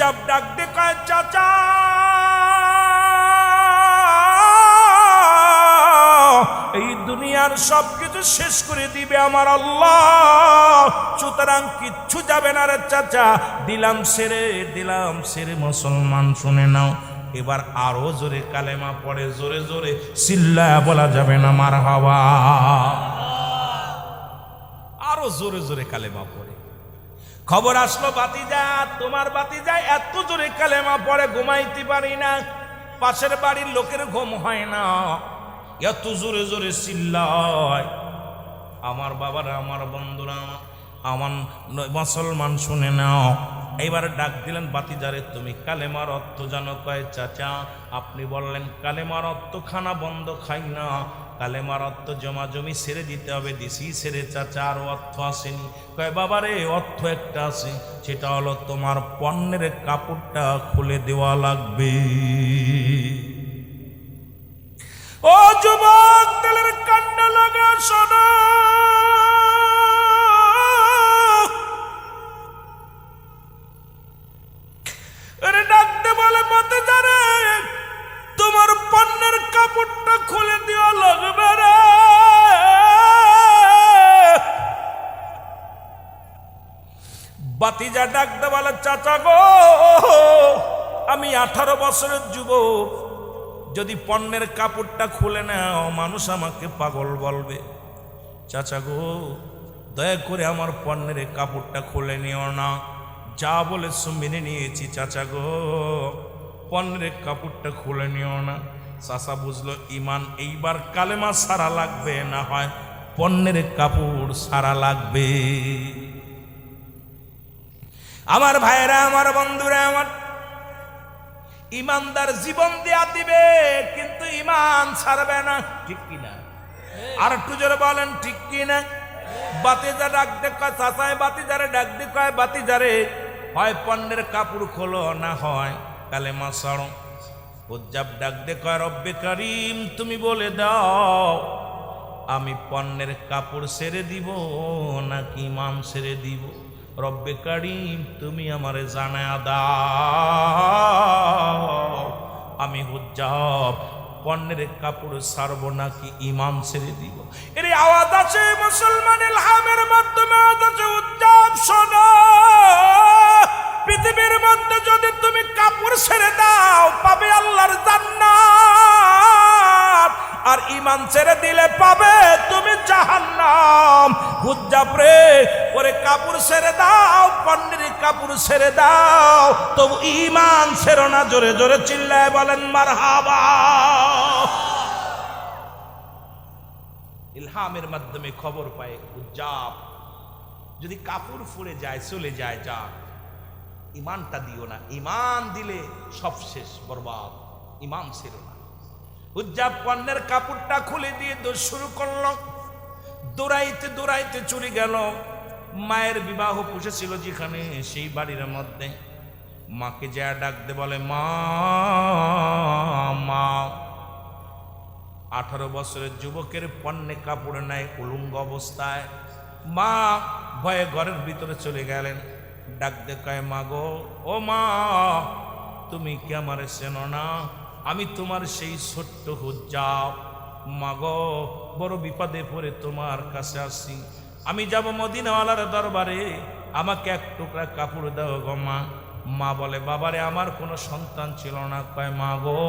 হুজ্জাব ডাক দিয়ে কয় চাচা এই দুনিয়ার সবকিছু শেষ করে দিবে আমার আল্লাহ, সুতরাং কিচ্ছু যাবে না রে চাচা, দিলাম সেরে মুসলমান শুনে নাও। এবার আরো জোরে কালেমা পড়ে, জোরে জোরে চিল্লায়া বলা যাবে না মারহাবা, আরো জোরে জোরে কালেমা পড়ে। খবর আসলো বাতিজা, তোমার বাতিজা এত জোরে কালেমা পড়ে ঘুমাইতে পারি না, পাশের বাড়ির লোকের ঘুম হয় না, এত জোরে জোরে চিল্লায়। আমার বাবারা, আমার বন্ধুরা, আমার মুসলমান শুনে নাও। এইবার ডাক দিলেন বাতিজারে, তুমি কালেমার অর্থ জানো? কয় চাচা আপনি বললেন কালেমার অর্থ খানা বন্ধ খাই না, কালেমার অর্থ জমা জমি ছেড়ে দিতে হবে, দিছি ছেড়ে চাচা, আরো অর্থ আসেনি। কয় বাবারে অর্থ একটা আছে, সেটা হলো তোমার পণ্যের কাপড়টা খুলে দেওয়া লাগবে। ও যুবক, তেলের কান্না লাগা শোনো, ডাকতে বলে বাতিজারে তোমার পণ্যের কাপড়টা খুলে দেওয়া লাগবে রে। বাতিজা ডাকতে বলে চাচা গো, আমি 18 বছরের যুবক, যদি পণ্যের কাপড়টা খুলে নাও মানুষ আমাকে পাগল বলবে। চাচা গো দয়া করে আমার পণ্যের কাপড়টা খুলে নিও না, যা বলেছো মেনে নিয়েছি চাচা গো, পণ্যের কাপড়টা খুলে নিও না। চাচা বুঝলো ইমান, এইবার কালেমা সারা লাগবে, না হয় পণ্যের কাপড় সারা লাগবে। আমার ভাইরা, আমার বন্ধুরা, আমার ইমানদার জীবন দেয়া দিবে কিন্তু ইমান ছাড়বে না, ঠিক কিনা? আর একটু জোরে বলেন ঠিক কিনা? বাতিজা ডাক দে কয় চাচায় বাতিজারে ডাক দে কয় বাতিজারে হয় পণ্যের কাপড় খোলো, না হয় কালেমা ছাড়ো। হুজ্জাব ডাক দে কয় রব্বে কারিম তুমি বলে দাও আমি পণ্যের কাপড় ছেড়ে দিব নাকি ইমান ছেড়ে দিব? রব্বে কারিম তুমি আমারে জানায়া দাও আমি হুজ্জাব পণ্যের কাপড় ছাড়বো নাকি ইমান ছেড়ে দিব। এর আওয়াজ আছে মুসলমান ইলহামের মাধ্যমে, আওয়াজ আছে হুজ্জাব শোনো, পৃথিবীর মধ্যে যদি তুমি কাপড় ছেড়ে দাও পাবে আল্লাহর জান্নাত, আর ইমান ছেড়ে দিলে পাবে তুমি জাহান্নাম। হুজ্জাব রে ওরে কাপড় ছেড়ে দাও, পণ্যের কাপড় ছেড়ে দাও, তবু ইমান ছেড়ো না। জোরে জোরে চিল্লায় বলেন মারহাবা। ইলহামের মাধ্যমে খবর পায় হুজ্জাব যদি কাপড় ফুরে যায় চলে যায়, যা ইমানটা দিও না, ইমান দিলে সব শেষ বরবাদ, ইমান ছেড়ো না। হুজ্জাব পণ্যের কাপড়টা খুলে দিয়ে দৌড় শুরু করলো, দৌড়াইতে দৌড়াইতে চলে গেল মায়ের বিবাহ পুষেছিল যেখানে, সেই বাড়ির মধ্যে মাকে যা ডাকতে বলে মা মা। 18 বছরের যুবকের পণ্যে কাপড় নাই, উলঙ্গ অবস্থায়। মা ভয়ে ঘরের ভিতরে চলে গেলেন, ডাক দেখায় মা গো, ও মা তুমি কি আমারে চেনো না? আমি তোমার সেই ছোট্ট হুজ্জাব। মা গো বড় বিপদে পড়ে তোমার কাছে আসি, আমি যাব মদিনাওয়ালার দরবারে, আমাকে এক টুকরা কাপড় দাও গো মা। মা বলে বাবারে আমার কোনো সন্তান ছিল না। কয় মা গো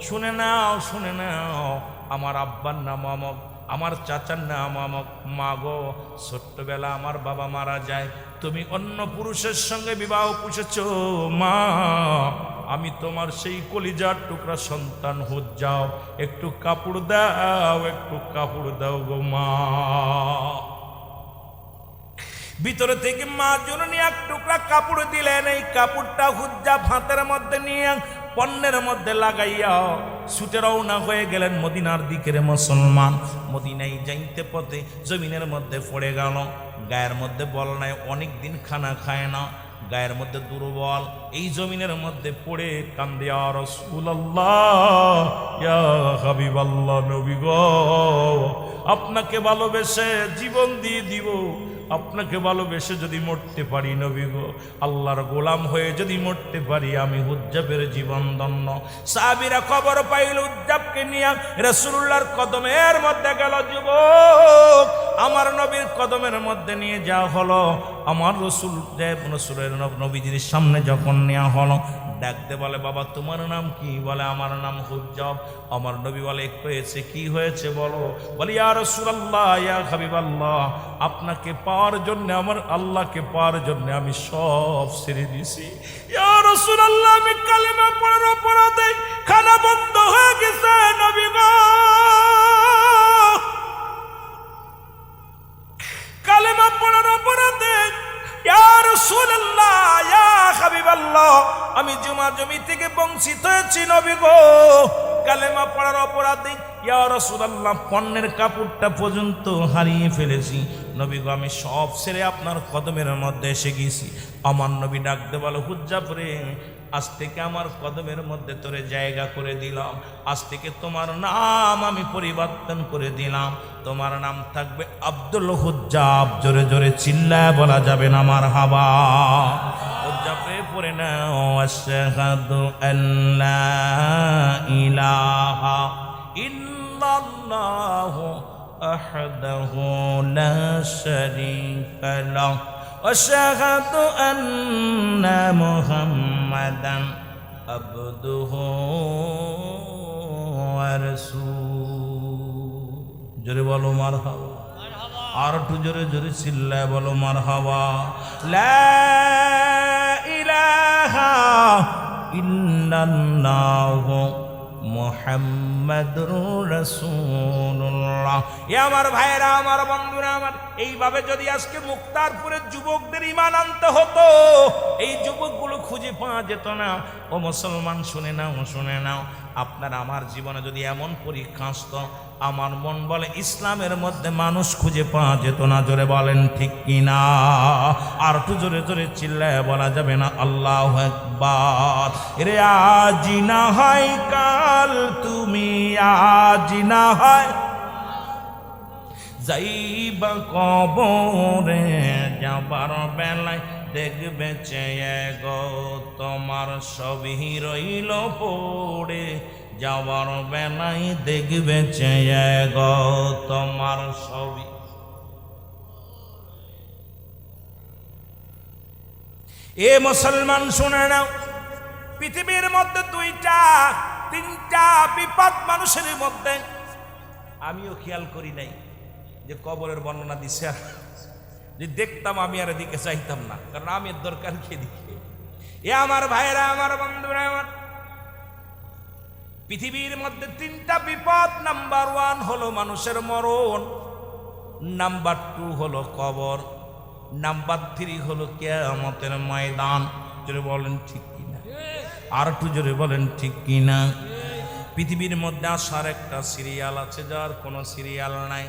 শুনে নাও শুনে নাও, আমার আব্বার নাম অমক, আমার চাচার নাম অমক। মা গো ছোট্টবেলা আমার বাবা মারা যায়, তুমি অন্য পুরুষের সঙ্গে বিবাহ পুষেছ। মা আমি তোমার সেই কলিজার টুকরা সন্তান হুজ্জাব, একটু কাপড় দাও, একটু কাপড় দাও গো মা। ভিতরে থেকে মা জননী এক টুকরা কাপড় দিলেন, এই কাপড়টা হুজ্জাব হাতের মধ্যে নিয়ে পণ্যের মধ্যে লাগাইয়া ছুটে রওনা হয়ে গেলেন মদিনার দিকের মুসলমান। মদিনায় যাইতে পথে জমিনের মধ্যে পড়ে গেল, গায়ের মধ্যে বল নাই, অনেক দিন খানা খায় না, গায়ের মধ্যে দুর্বল, এই জমিনের মধ্যে পড়ে কান্দে ইয়া রাসূলুল্লাহ ইয়া হাবিবাল্লাহ, নবী গো আপনাকে ভালোবেসে জীবন দিয়ে দিব, আপনাকে ভালোবেসে যদি মরতে পারি নবী গো, আল্লাহর গোলাম হয়ে যদি মরতে পারি, আমি হুজ্জাবের জীবন ধন্য। সাহাবীরা খবর পাইল হুজ্জাবকে নিয়ে রাসূলুল্লাহর কদমের মধ্যে গেল। যুবক, আমার নবীর কদমের মধ্যে নিয়ে যাওয়া হলো। আমার রাসূলের নবীজির সামনে যখন নেওয়া হলো, ডাকতে বলে, বাবা তোমার নাম কি? বলে, আমার নাম হুজ্জাব। আমার নবী বলে, হয়েছে কি হয়েছে বলো? বলি, ইয়া রাসূলুল্লাহ, ইয়া হাবিবাল্লাহ, আপনাকে পাওয়ার জন্য, আমার আল্লাহকে পাওয়ার জন্য আমি সব ছেড়ে দিয়েছি। ইয়া রাসূলুল্লাহ, আমি কালেমা পড়ার অপরাধে খানা বন্ধ হয়ে গেছে নবী গো, কালেমা পড়ার অপরাধে। ইয়া রাসূলুল্লাহ, ইয়া হাবিবাল্লাহ, আমি জমি থেকে বঞ্চিত হয়েছি নবী গো, কালেমা পড়ার অপরাধে। ইয়া রাসূলুল্লাহ, পণ্যের কাপড়টা পর্যন্ত হারিয়ে ফেলেছি নবী গো, আমি সব ছেড়ে আপনার কদমের মধ্যে এসে গেছি। আমার নবী ডাকতে বলো, হুজ্জাব রে, আজ থেকে আমার কদমের মধ্যে তোরে জায়গা করে দিলাম। আজ থেকে তোমার নাম আমি পরিবর্তন করে দিলাম। তোমার নাম থাকবে আব্দুল হুজ্জাব। জোরে জোরে চিল্লায় বলা যাবে না মারহাবা। হুজ্জাব রে পড়ে নাও, আশহাদু আল্লা ইলাহা ইল্লাল্লাহু আহদাহু লা শারীকা লাহু আশহাদু আন্না মুহাম্মাদান আবদুহু ওয়া রাসূলুহু। জোরে বলো মারহাবা। আর একটু জোরে জোরে চিল্লায় বলো মারহাবা। লা ইলাহা ইল্লাল্লাহু মুহাম্মাদুর রাসূলুল্লাহ। এ আমার ভাইরা, আমার বন্ধুরা, আমার এইভাবে যদি আজকে মুক্তারপুরের যুবকদের ঈমান আনতে হতো, এই যুবকগুলো খুঁজে পাওয়া যেত না। ও মুসলমান, শুনে নাও, শুনে নাও, আপনার আমার জীবনে যদি এমন পরীক্ষা আসতো, আমার মন বলে ইসলামের মধ্যে মানুষ খুঁজে পাওয়া যেত না। জোরে বলেন ঠিক কিনা? আর একটু জোরে জোরে চিল্লায় বলা যাবে না আল্লাহু আকবার। রে আজ না হয় কাল, তুমি আজ না হয় যাইবা কবরে, যাবার বেলায় দেখবে চেয়ে গো, তোমার সবই রইল পড়ে। যাওয়ার বেলায় দেখবে চেয়ে গো, তোমার সবই। এ মুসলমান, শুনে নাও, পৃথিবীর মধ্যে 2-3টা বিপদ মানুষের মধ্যে। আমিও খেয়াল করি নাই যে কবরের বর্ণনা দিছে, যে দেখতাম আমি আর এদিকে চাইতাম না, কারণ আমি এর দরকার কি দিকে। এ আমার ভাইরা, আমার বন্ধুরা, আমার পৃথিবীর মধ্যে 3টা বিপদ। নাম্বার 1 হলো মানুষের মরণ, নাম্বার 2 হলো কবর, নাম্বার 3 হলো কিয়ামতের ময়দান। জোরে বলেন ঠিক কিনা? আর একটু জোরে বলেন ঠিক কিনা? পৃথিবীর মধ্যে আসার একটা সিরিয়াল আছে, যার কোনো সিরিয়াল নাই।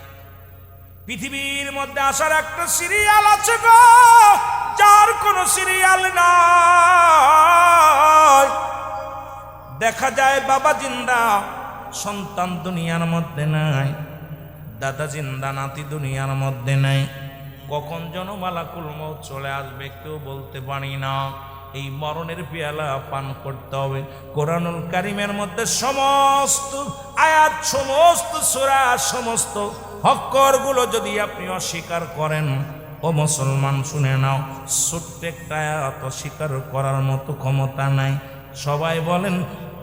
পৃথিবীর মধ্যে আসার একটা সিরিয়াল আছে গো, যার কোনো সিরিয়াল নাই। দেখা যায় বাবা জিন্দা, সন্তান দুনিয়ার মধ্যে নাই, দাদা জিন্দা, নাতি দুনিয়ার মধ্যে নাই। কখন যেন মালাকুল মউত চলে আসবে কেউ বলতে পারি না। এই মরণের পেয়ালা পান করতে হবে। কোরআনুল কারীমের মধ্যে সমস্ত আয়াত, সমস্ত সূরা, সমস্ত হক্করগুলো যদি আপনি অস্বীকার করেন, ও মুসলমান শুনে নাও, ছোট্ট একটা আয়াত অস্বীকার করার মতো ক্ষমতা নাই। সবাই বলেন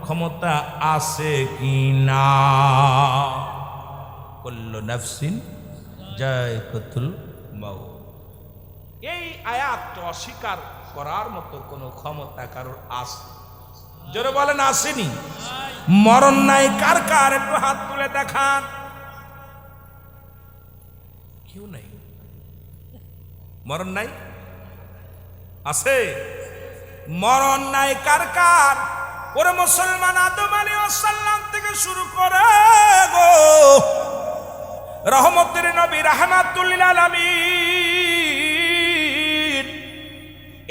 ক্ষমতা আছে কি না? কুল্লু নাফসিন যায়কাতুল মাউত। এই আয়াতটা অস্বীকার করার মতো কোনো ক্ষমতা কারোর আছে? জোরে বলেন আসেনি? মরণ নাই কার কার? একটু হাত তুলে দেখান। কেউ নাই? মরণ নাই? আছে? মরণ নাই কার কার? ওরে মুসলমান, আদম আলাইহিস সালাম থেকে শুরু করে গো রহমতের নবী রাহমাতুল লিল আলামিন,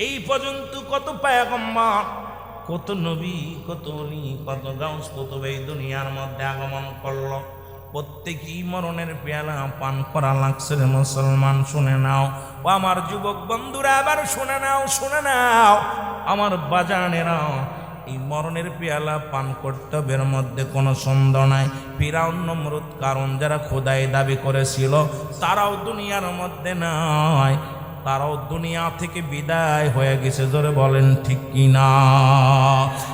এই পর্যন্ত কত পয়গম্বর, কত নবী, কত ওলি, কত গাউস, কত এই দুনিয়ার মধ্যে আগমন করলো। প্রত্যেকেই মরণের পেয়ালা পান করা লাগছে রে মুসলমান, শুনে নাও। ও আমার যুবক বন্ধুরা, আবার শুনে নাও, শুনে নাও আমার বাজানেরা, এই মরণের পেয়ালা পান কর্তব্যের মধ্যে কোনো সন্দেহ নাই। ফিরাউন, নমরুদ, কারণ যারা খোদাই দাবি করেছিল তারাও দুনিয়ার মধ্যে নাই, তারাও দুনিয়া থেকে বিদায় হয়ে গেছে। জোরে বলেন ঠিক কিনা?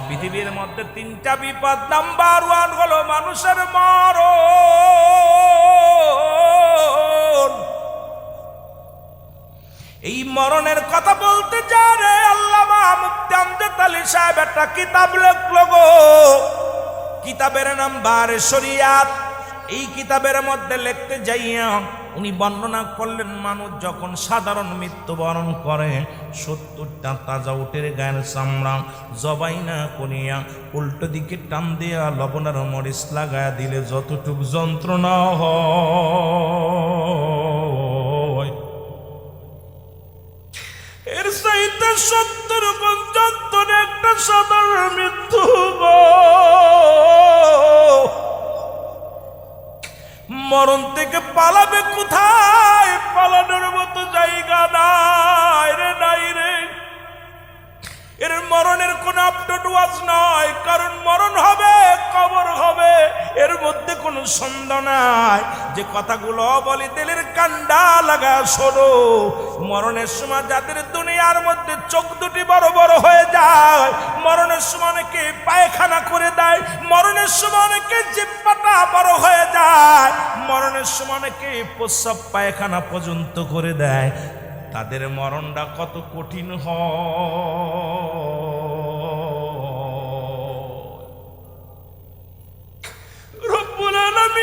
পৃথিবীর মধ্যে তিনটা বিপদ, নাম্বার ওয়ান হলো মানুষের মরণ। এই মরণের কথা বলতে জানে আল্লামা মুফতি আমজাদ আলী সাহেব একটা কিতাব লিখলো গো, কিতাবের নাম বারে শরিয়াত। এই কিতাবের মধ্যে লিখতে যাইয়া উনি বর্ণনা করলেন, মানুষ যখন সাধারণ মৃত্যুবরণ করে 70টা তাজা উটের গায়ের চামড়া জবাই না করিয়া উল্টো দিকে টান দিয়া লবণ আর মরিচ লাগায়া দিলে যতটুক যন্ত্রণা হয়, এর চাইতে 70 গুণ যন্ত্রণা একটা সাধারণ মৃত্যু। মরণ থেকে পালাবে কোথায়? পালানোর মতো জায়গা নাই রে, নাই রে। এর মরণের কোন আপডেট ওয়াজ নয়, কারণ মরণ হবে, কবর হবে, এর মধ্যে কোনো সন্দেহ নাই। যে কথাগুলো বলি দিলের কান্ডা লাগা শোনো। মরণের সময় যাদের দুনিয়ার মধ্যে চোখ দুটি বড় বড় হয়ে যায়, মরণের সময় অনেকে পায়খানা করে দেয়, মরণের সময় অনেকে জিহ্বাটা বড় হয়ে যায়, মরণের সময় অনেকে প্রস্রাব পায়খানা পর্যন্ত করে দেয়, তাদের মরণটা কত কঠিন রব্বুল আলামিন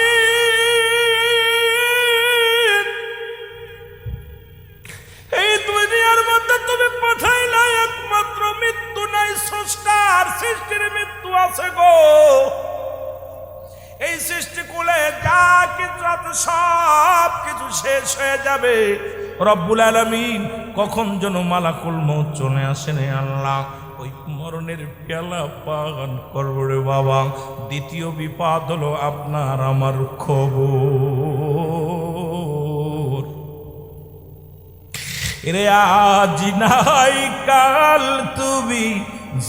এই দুনিয়ার মধ্যে তুমি পাঠাইলা, একমাত্র মৃত্যু নাই, স্রষ্টার সৃষ্টির মৃত্যু আছে গো। এই সৃষ্টিকুলে যা কিছু আছে সব কিছু শেষ হয়ে যাবে। রব্বুল আলামিন কখন যেন মালাকুল মউত চলে আসেন আল্লাহ, ওই মরণের পেয়ালা পান করবো রে বাবা। দ্বিতীয় বিপদ হলো আপনার আমার খবর। রে আজ নাই কাল তুমি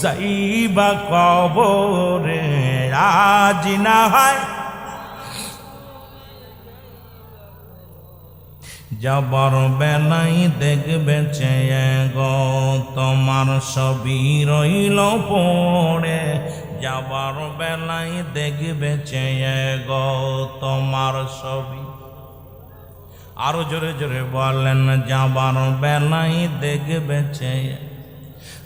যাইবা কবরে, আজ না হয় যাবার বেলাই দেখবে চেয়ে গো, তোমার ছবি রইল পড়ে, যাবার বেলাই দেখবে চেয়ে গো তোমার ছবি। আরো জোরে জোরে বলেন, যাবার বেলাই দেখবে চেয়ে।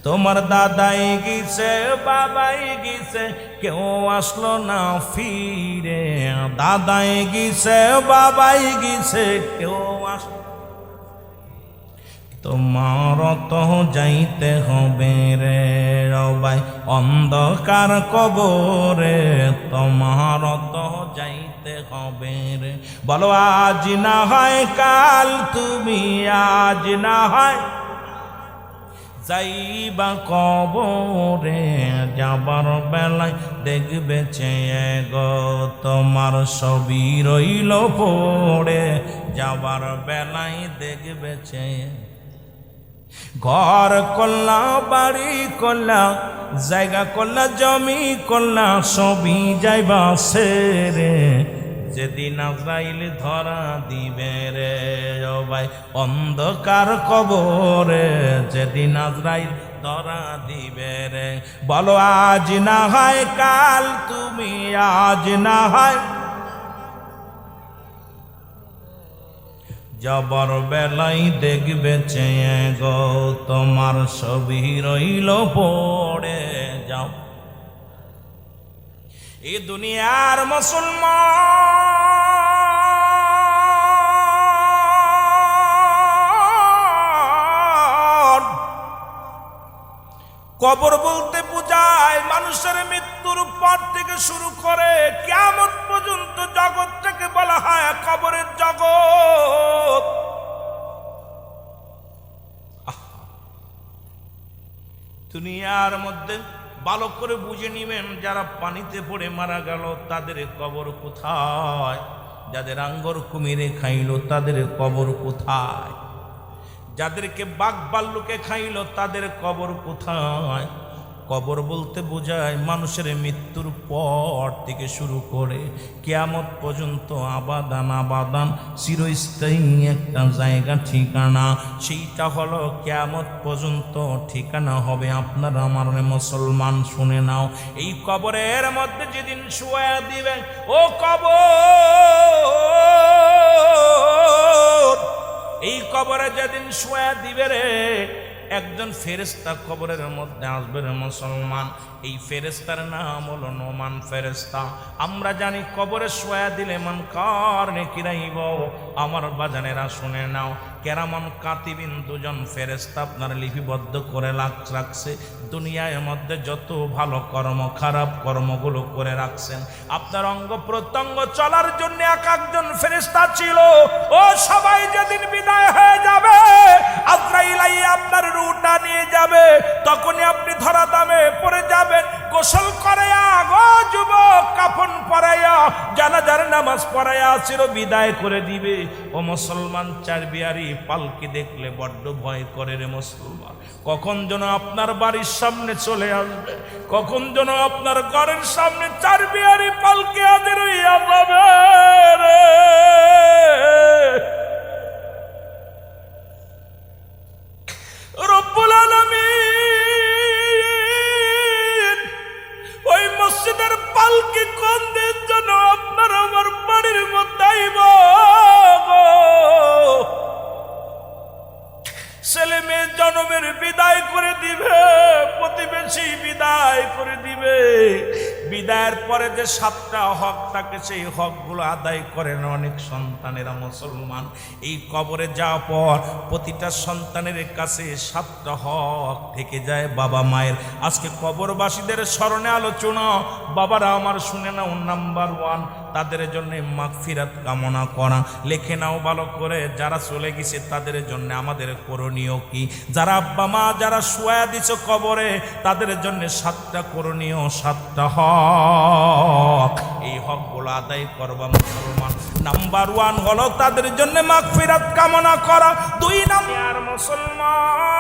তোমার দাদাই গেছে, বাবাই গেছে, কেউ আসলো না ফিরে, দাদাই গেছে, বাবাই গেছে, কেউ আসলো। তোমার তো যাইতে হবে রে রবাই অন্ধকার কবরে, তোমার তো যাইতে হবে রে। বলো আজ না হয় কাল তুমি, আজ না হয় যাইবা কবরে, যাবার বেলায় দেখবে চেয়ে গো তোমার ছবি রইল পড়ে, যাবার বেলায় দেখবে চেয়ে। ঘর করলা, বাড়ি করলা, জায়গা করলা, জমি করলা, সবই যাইবা সেরে, যেদিন আজরাইল ধরা দিবে রে ও ভাই অন্ধকার কবরে, যেদিন আজরাইল ধরা দিবে রে। বলো আজ না হয় কাল তুমি, আজ না হয় যাবার বেলাই দেখবে চেয়ে গো তোমার ছবি রইল পড়ে। যাও এই দুনিয়ার মুসলমান, কবর বলতে বোঝায় মানুষের মৃত্যুর পর থেকে শুরু করে কিয়ামত পর্যন্ত জগৎটাকে বলা হয় কবরের জগৎ। দুনিয়ার মধ্যে ভালো করে বুঝে নিবেন, যারা পানিতে পড়ে মারা গেল তাদের কবর কোথায়? যাদের আঙ্গর কুমিরে খাইল তাদের কবর কোথায়? যাদেরকে বাঘ ভাল্লুকে খাইল তাদের কবর কোথায়? কবর বলতে বোঝায় মানুষের মৃত্যুর পর থেকে শুরু করে কিয়ামত পর্যন্ত আবাদান আবাদান চিরস্থায়ী একটা জায়গা ঠিকানা। সেইটা হলো কিয়ামত পর্যন্ত ঠিকানা হবে আপনার আমার। মুসলমান শুনে নাও, এই কবরের মধ্যে যেদিন শুয়া দিবেন, ও কবর, এই কবরে যেদিন শুয়া দিবে রে, একজন ফেরেশতা কবরের মধ্যে আসবে রে মুসলমান। এই ফেরেশতার নাম হলো নোমান ফেরেশতা। আমরা জানি কবরে শুয়া দিলে মান কার নেকিরাইব। আমার বাজানেরা শুনে নাও, কেরামন কাতিবিন দুজন ফেরেশতা আপনার লিপিবদ্ধ করে রাখছে। দুনিয়ার মধ্যে যত ভালো কর্ম খারাপ কর্মগুলো করে রাখছেন, আপনার অঙ্গ প্রত্যঙ্গ চলার জন্য এক একজন ফেরেশতা ছিল। ও সবাই যেদিন বিদায় হয়ে যাবে, আজরাইল আইয়া আপনার রূহটা নিয়ে যাবে, তখনই আপনি ধরা দামে পড়ে যাবেন। গোসল করাইয়া গো যুবক, কাফন পরাইয়া জানাজার নামাজ পড়াইয়া চির বিদায় করে দিবে। ও মুসলমান, চার বিয়ারি পালকি দেখলে বড্ড ভয় করে রে মুসলমান। কখন যেন আপনার বাড়ির সামনে চলে আসবে, কখন যেন আপনার ঘরের সামনে চার বিয়ারি পালকি হাজির হইয়া যাবে রে। রব্বুল আলামিন ওই মসজিদের পালকি কোন দিন যেন আপনার আমার বাড়ির মধ্যে আইব, ছেলে মেয়ে জন্মের বিদায় করে দিবে, প্রতিবেশী বিদায় করে দিবে। বিদায়ের পরে যে 7টা হক থাকে, সেই হকগুলো আদায় করেন অনেক সন্তানেরা মুসলমান। এই কবরে যাওয়ার পর প্রতিটা সন্তানের কাছে 7টা হক থেকে যায় বাবা মায়ের। আজকে কবরবাসীদের স্মরণে আলোচনা। বাবারা আমার শুনে নাও, নাম্বার 1 তাদের জন্য মাগফিরাত কামনা করা। লেখে নাও ভালো করে, যারা চলে গেছে তাদের জন্য আমাদের করণীয় কি? যারা আব্বা মা যারা শুয়া দিছে কবরে, তাদের জন্য 7টা করণীয়, 7টা হক। এই হকগুলো আদায় করবা মুসলমান। নাম্বার 1 হলো তাদের জন্য মাগফিরাত কামনা করা। 2 নাম্বার মুসলমান,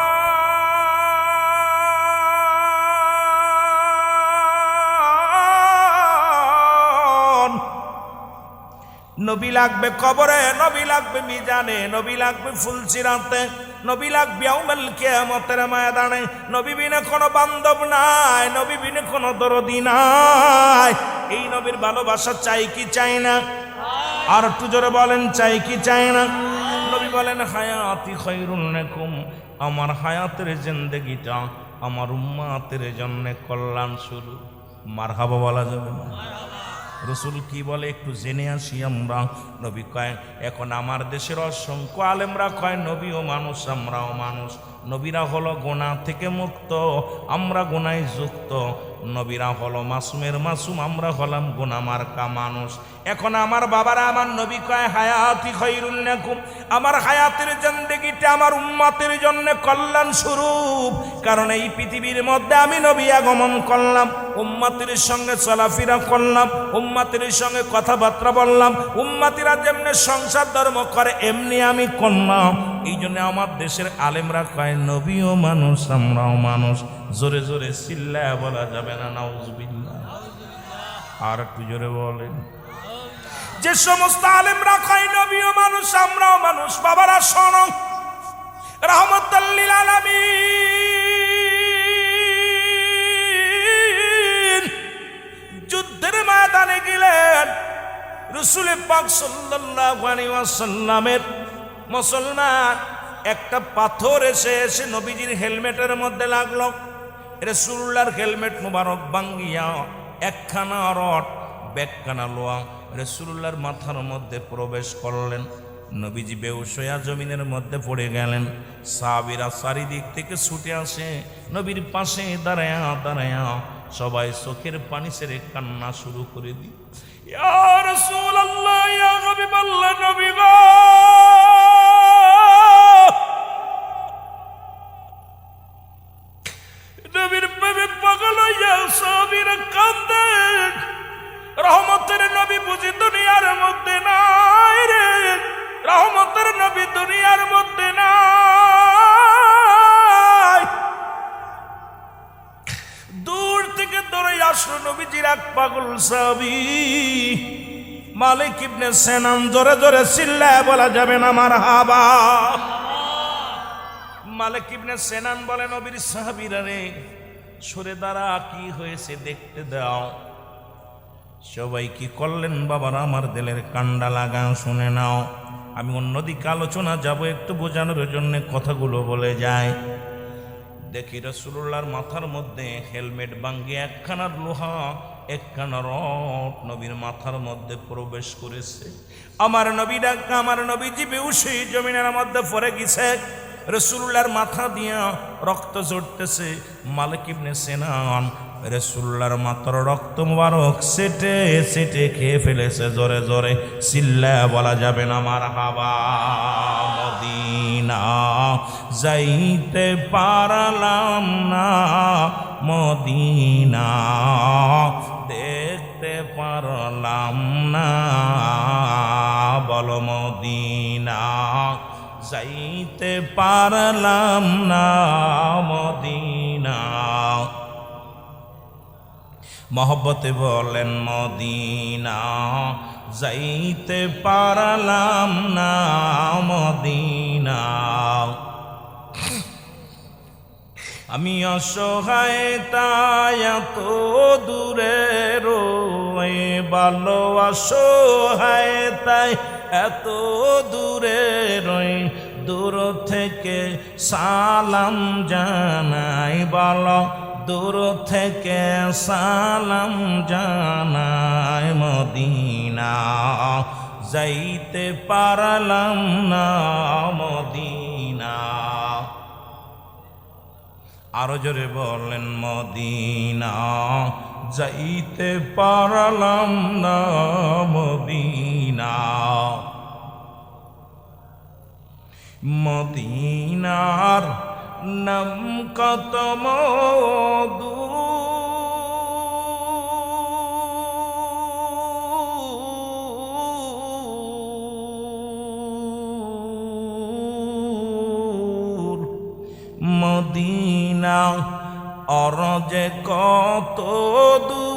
নবী লাগবে কবরে, নবী লাগবে মিজানে, নবী লাগবে ফুলসিরাতে, নবী লাগবে ইয়াউমুল কিয়ামতের ময়দানে। নবী বিনে কোনো বান্ধব নাই, নবী বিনে কোনো দরদি নাই। এই নবীর ভালোবাসা চাই কি চাই না? আর একটু জোরে বলেন, চাই কি চাই না? নবী বলেন, হায়াতি খায়রুন লাকুম, আমার হায়াতের জিন্দেগিটা আমার উম্মতের জন্য কল্যাণ শুরু। মারহাবা বলা যাবে না? রসুল কি বলে একটু জেনে আসি আমরা। নবী কয়, এখন আমার দেশের অসংখ্য আলেমরা কয় নবীও মানুষ, আমরাও মানুষ। নবীরা হলো গুনাহ থেকে মুক্ত, আমরা গুনায় যুক্ত। নবীরা হলো মাসুমের মাসুম, আমরা হলাম গুনাহ মার্কা মানুষ। এখন আমার বাবারা আমার নবী কয়, হায়াতি খায়রুন লাকুম, আমার হায়াতের জিন্দেগিটা আমার উম্মতের জন্য কল্যাণ স্বরূপ। কারণ এই পৃথিবীর মধ্যে আমি নবী আগমন করলাম, উম্মতের সঙ্গে চলাফেরা করলাম, উম্মতের সঙ্গে কথাবার্তা বললাম, উম্মতিরা যেমনি সংসার ধর্ম করে এমনি আমি করলাম। এই জন্য আমার দেশের আলেমরা কয় নবীও মানুষ, আমরাও মানুষ। জোরে জোরে চিল্লায়া বলা যাবে না নাউজুবিল্লাহ? আর একটু জোরে বলেন। যে সমস্ত আলেমরা কয় নবীও মানুষ, আমরাও মানুষ, বাবারা শোনো, রাহমাতাল লিল আলামিন যুদ্ধের ময়দানে গেলেন। রাসূল পাক সাল্লাল্লাহু আলাইহি ওয়াসাল্লামের মুসলমান একটা পাথর এসে নবীজির হেলমেটের মধ্যে লাগলো। রাসূলুল্লাহর হেলমেট মুবারক ভাঙ্গিয়া একখানা রড ব্যাগখানা লোয়া রাসূলুল্লাহর মাথার মধ্যে প্রবেশ করলেন। নবীজি বেহুশ হইয়া জমিনের মধ্যে পড়ে গেলেন। সাহাবীরা চারিদিক থেকে ছুটে আসে, নবীর পাশে দাঁড়ায়া দাঁড়ায়া সবাই চোখের পানি ছেড়ে কান্না শুরু করে দিল। ইয়া রাসূলুল্লাহ, ইয়া হাবিবাল্লাহ, নবী গো, নবীর প্রেমে পাগল হইয়া নবী বুঝি দুনিয়ার মধ্যে নাই রে, রহমতের নবী দুনিয়ার মধ্যে নাই। দূর থেকে দৌড়ে আসলো নবীজির এক পাগল সাহাবী মালিক ইবনে সিনান। জোরে জোরে চিল্লায় বলা যাবে না মারহাবা। মালিক ইবনে সিনান বলে, নবীর সাহাবীরা রে, সরে দাঁড়া, কি হয়েছে দেখতে দাও। সবাই কি করলেন বাবারা, আমার দিলের কান্ডা লাগাও, শুনে নাও। আমি অন্যদিকে আলোচনা যাব, একটু বোঝানোর জন্য কথাগুলো বলে যায়। দেখি রাসূলুল্লাহর মাথার মধ্যে হেলমেট ভাঙ্গিয়ে একখানা লোহা একখানা রড নবীর মাথার মধ্যে প্রবেশ করেছে। আমার নবী ডাকা, আমার নবীজি বেহুশি জমিনের মধ্যে পড়ে গেছে। রাসূলুল্লাহর মাথা দিয়া রক্ত ঝরতেছে। মালিক ইবনে সিনান রাসূলুল্লাহর মাথার রক্ত মুবারক সেটে সেটে খেয়ে ফেলেছে। জোরে জোরে চিল্লায় বলা যাবে না মারহাবা। মদিনা যাইতে পারলাম না, মদিনা দেখতে পারলাম না, বলো মদিনা যাইতে পারলাম না, মদিনা। মহব্বতে বলেন মদিনা যাইতে পারলাম না, মদিনা। আমি অসহায় তাই এত দূরে রই, ভালো অসহায় তাই এত দূরে রই, দূর থেকে সালাম জানাই, বলো দূর থেকে সালাম জানাই, মদিনা যাইতে পারলাম না, মদিনা। আরো জোরে বলেন মদিনা যাইতে পারলাম না, মদিনা। মদিনার নাম কত মধু, মদিনা অরজে কত দূর,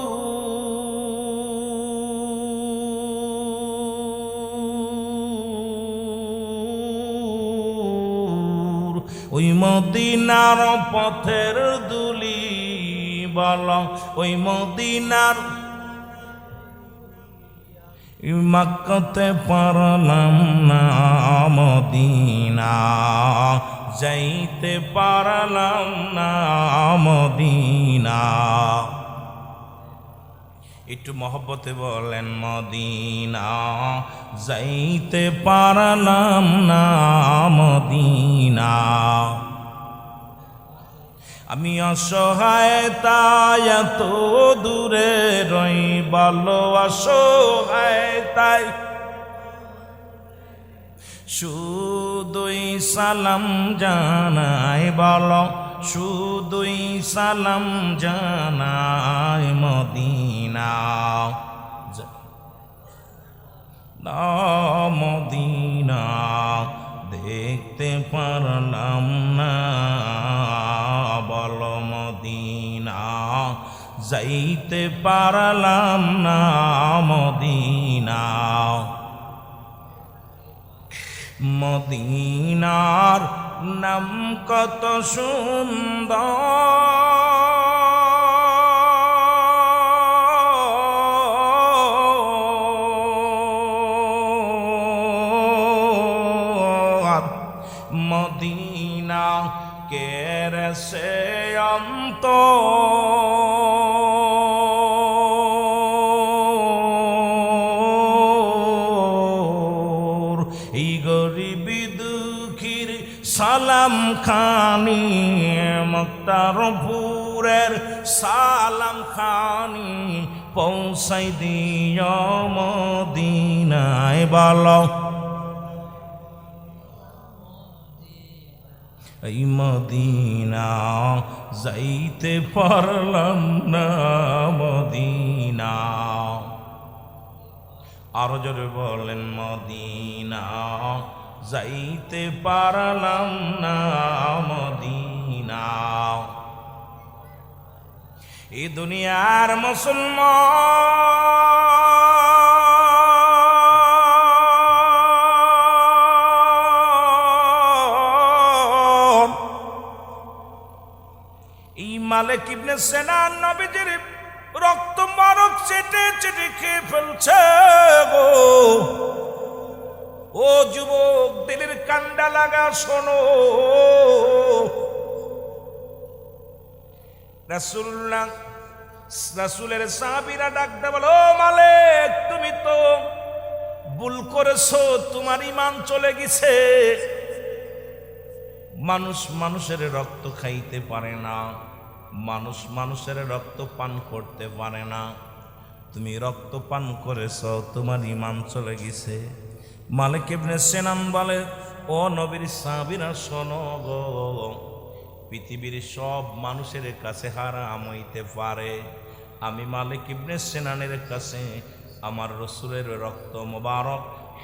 ওই মদিনার পথের দুলি, বল ওই মদিনার মক্কাতে পারলাম না, মদিনা যাইতে পারলাম না, মদিনা। একটু মহব্বতে বলেন মদিনা যাইতে পারলাম না, মদিনা। আমি অসহায় তাই এত দূরে রই, ভালো অসহায় তাই শুধুই সালাম জানাই, বলো শুধুই সালাম জানাই, মদিনা মদিনা দেখতে পারলাম না, বলো মদিনা যাইতে পারলাম না, মদিনা। মদিনার নাম কত সুন্দর, মদিনা কেরসে অন্ত, এই গরিবি দুঃখীর সালাম খানি, মুক্তারপুরের সালাম খানি পৌঁছাই দিও মদিনায়, বলো এই মদিনা যাইতে পারলাম না, মদিনা। আরো জোরে বলেন মদিনা যাইতে পারলাম না মদিনা। এই দুনিয়ার মুসলমান, এই মালিক ইবনে সিনান নবীজির রক্ত মারক চেটে চেটে খেয়ে ফেলছে গো। ও যুবক, দিলের কান্ডা লাগা শোনো। রাসূলের সাহাবীরা ডাকতে বলো, ও মালিক তুমি তো ভুল করেছো, তোমার ঈমান চলে গেছে। মানুষ মানুষের রক্ত খাইতে পারে না, মানুষ মানুষের রক্ত পান করতে পারে না। তুমি রক্ত পান করেছো, তোমার ঈমান চলে গেছে। মালিক ইবনে সিনান বলে, ও নবীর সাহাবীরা শোনো গো, পৃথিবীর সব মানুষের কাছে হারাম হইতে পারে, আমি মালিক ইবনে সিনানের কাছে আমার রাসূলের রক্ত মোবারক